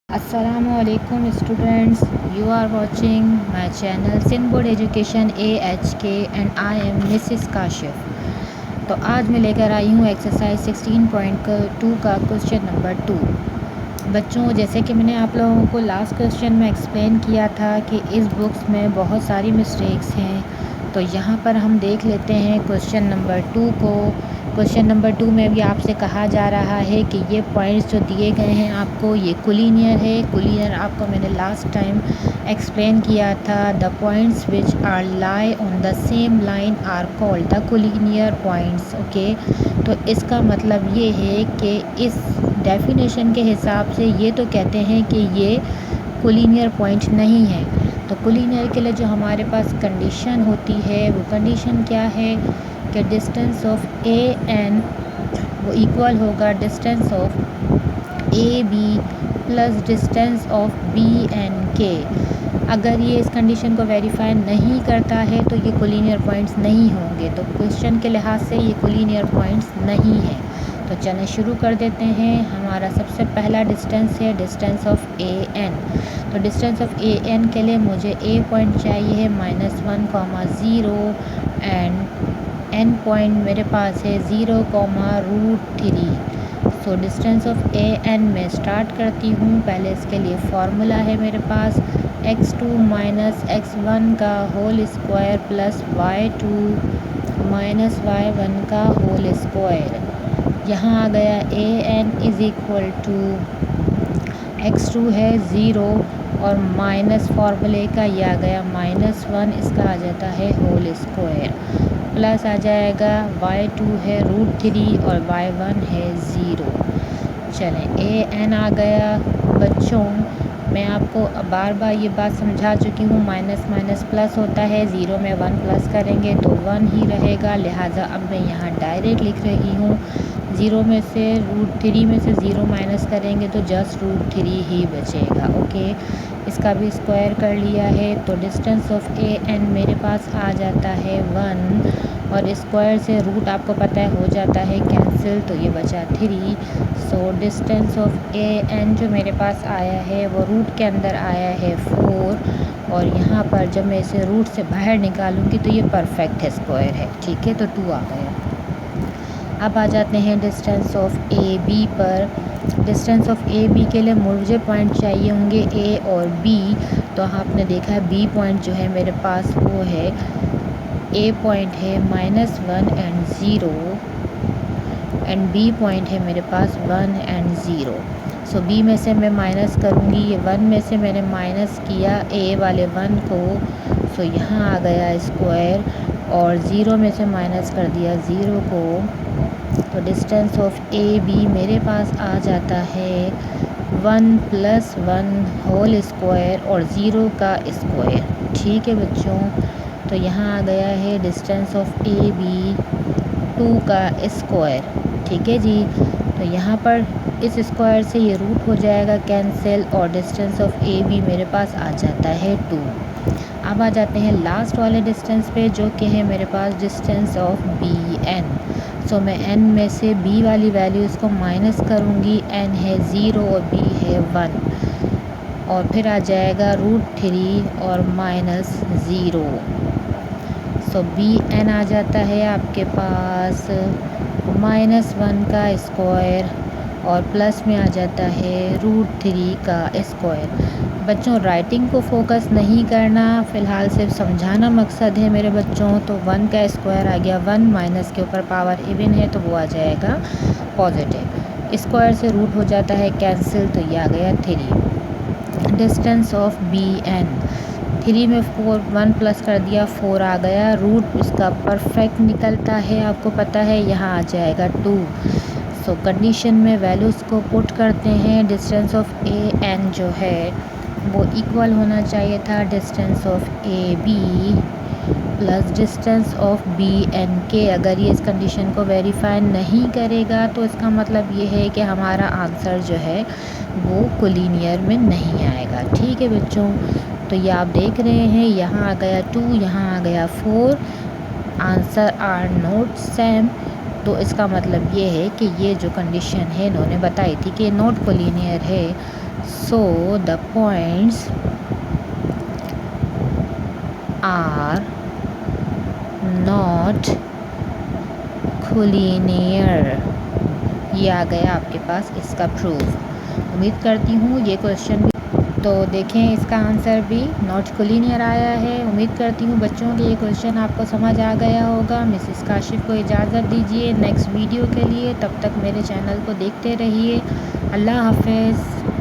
Assalamualaikum students, you are watching my channel Sindh board education AHK and I am Mrs. Kashif. तो आज मैं लेकर आई हूँ एक्सरसाइज 16.2 का क्वेश्चन नंबर 2। बच्चों, जैसे कि मैंने आप लोगों को लास्ट क्वेश्चन में एक्सप्लेन किया था कि इस बुक्स में बहुत सारी मिस्टेक्स हैं, तो यहाँ पर हम देख लेते हैं क्वेश्चन नंबर 2 को। क्वेश्चन नंबर 2 में भी आपसे कहा जा रहा है कि ये पॉइंट्स जो दिए गए हैं आपको, ये कोलिनियर है। कोलिनियर आपको मैंने लास्ट टाइम एक्सप्लेन किया था। The points which are lie on the same line are called the collinear points. Okay, तो इसका मतलब ये है कि इस डेफिनेशन के हिसाब से ये तो कहते हैं कि ये कोलिनियर पॉइंट नहीं है। तो कोलिनियर के लिए जो हमारे पास कंडीशन होती है वो कंडीशन क्या है कि डिस्टेंस ऑफ ए एन वो इक्वल होगा distance of A B plus distance of B N के। अगर ये इस कंडीशन को वेरीफाई नहीं करता है तो ये कोलिनियर पॉइंट्स नहीं होंगे। तो क्वेश्चन के लिहाज से ये कोलिनियर पॉइंट्स नहीं है। तो चलें शुरू कर देते हैं। हमारा सबसे पहला डिस्टेंस है डिस्टेंस ऑफ ए एन। तो डिस्टेंस ऑफ ए एन के लिए मुझे ए पॉइंट चाहिए है -1, 0 एंड एन पॉइंट मेरे पास है 0, √3। So distance of A N में स्टार्ट करती हूँ। पहले इसके लिए फार्मूला है मेरे पास x2 - x1 का whole square plus y2 - y1 का होल स्क्वायर। यहाँ आ गया a n is equal to x2 है 0 और माइनस फार्मूले का ये आ गया -1, इसका आ जाता है होल स्क्वायर, प्लस आ जाएगा y2 है √3 और y1 है 0। चलें ए एन आ गया। बच्चों, मैं आपको बार बार ये बात समझा चुकी हूँ, माइनस माइनस प्लस होता है। 0 में 1 प्लस करेंगे तो 1 ही रहेगा, लिहाजा अब मैं यहाँ डायरेक्ट लिख रही हूँ 0 में से √3 में से 0 माइनस करेंगे तो जस्ट √3 ही बचेगा। ओके, इसका भी स्क्वायर कर लिया है। तो डिस्टेंस ऑफ ए एन मेरे पास आ जाता है 1 और स्क्वायर से रूट आपको पता है हो जाता है कैंसिल, तो ये बचा 3। So distance of A N जो मेरे पास आया है वो रूट के अंदर आया है 4 और यहाँ पर जब मैं इसे रूट से बाहर निकालूंगी तो ये परफेक्ट है, स्क्वायर है। ठीक है, तो 2 आ गया। अब आ जाते हैं डिस्टेंस ऑफ ए बी पर। डिस्टेंस ऑफ ए बी के लिए मुझे पॉइंट चाहिए होंगे ए और बी। तो आपने देखा है बी पॉइंट जो है मेरे पास वो है, ए पॉइंट है -1 एंड 0 एंड बी पॉइंट है मेरे पास 1 एंड 0। सो बी में से मैं माइनस करूँगी, ये 1 में से मैंने माइनस किया ए वाले 1 को, सो यहाँ आ गया स्क्वायर और 0 में से माइनस कर दिया 0 को। तो डिस्टेंस ऑफ ए बी मेरे पास आ जाता है 1 + 1 होल स्क्वायर और 0 का स्क्वायर। ठीक है बच्चों, तो यहाँ आ गया है डिस्टेंस ऑफ ए बी 2 का स्क्वायर। ठीक है जी, तो यहाँ पर इस स्क्वायर से ये रूट हो जाएगा कैंसिल और डिस्टेंस ऑफ ए बी मेरे पास आ जाता है 2। अब आ जाते हैं लास्ट वाले डिस्टेंस पे जो कि है मेरे पास डिस्टेंस ऑफ बी एन। सो मैं n में से b वाली वैल्यूज़ को माइनस करूँगी। n है 0 और b है 1 और फिर आ जाएगा √3 और -0। सो बी एन आ जाता है आपके पास -1 का स्क्वायर और प्लस में आ जाता है √3 का स्क्वायर। बच्चों, राइटिंग को फोकस नहीं करना, फ़िलहाल सिर्फ समझाना मकसद है मेरे बच्चों। तो 1 का स्क्वायर आ गया 1, माइनस के ऊपर पावर इवन है तो वो आ जाएगा पॉजिटिव। स्क्वायर से रूट हो जाता है कैंसिल, तो ये आ गया 3। डिस्टेंस ऑफ बी एन, 3 में 1 प्लस कर दिया 4 आ गया। रूट इसका परफेक्ट निकलता है, आपको पता है, यहाँ आ जाएगा 2। सो कंडीशन में वैल्यूज़ को पुट करते हैं। डिस्टेंस ऑफ ए एन जो है वो इक्वल होना चाहिए था distance of A B plus distance of B N के। अगर ये इस कंडीशन को वेरीफाई नहीं करेगा तो इसका मतलब ये है कि हमारा आंसर जो है वो कोलिनियर में नहीं आएगा। ठीक है बच्चों, तो ये आप देख रहे हैं, यहाँ आ गया 2, यहाँ आ गया 4, आंसर आर नॉट सेम। तो इसका मतलब ये है कि ये जो कंडीशन है इन्होंने बताई थी कि नॉट कोलिनियर है, So the points are not collinear। ये आ गया आपके पास इसका प्रूफ। उम्मीद करती हूँ ये क्वेश्चन भी, तो देखें इसका आंसर भी नॉट कोलिनियर आया है। उम्मीद करती हूँ बच्चों के ये क्वेश्चन आपको समझ आ गया होगा। मिसेस काशिफ को इजाज़त दीजिए नेक्स्ट वीडियो के लिए। तब तक मेरे चैनल को देखते रहिए। अल्लाह हाफ़िज़।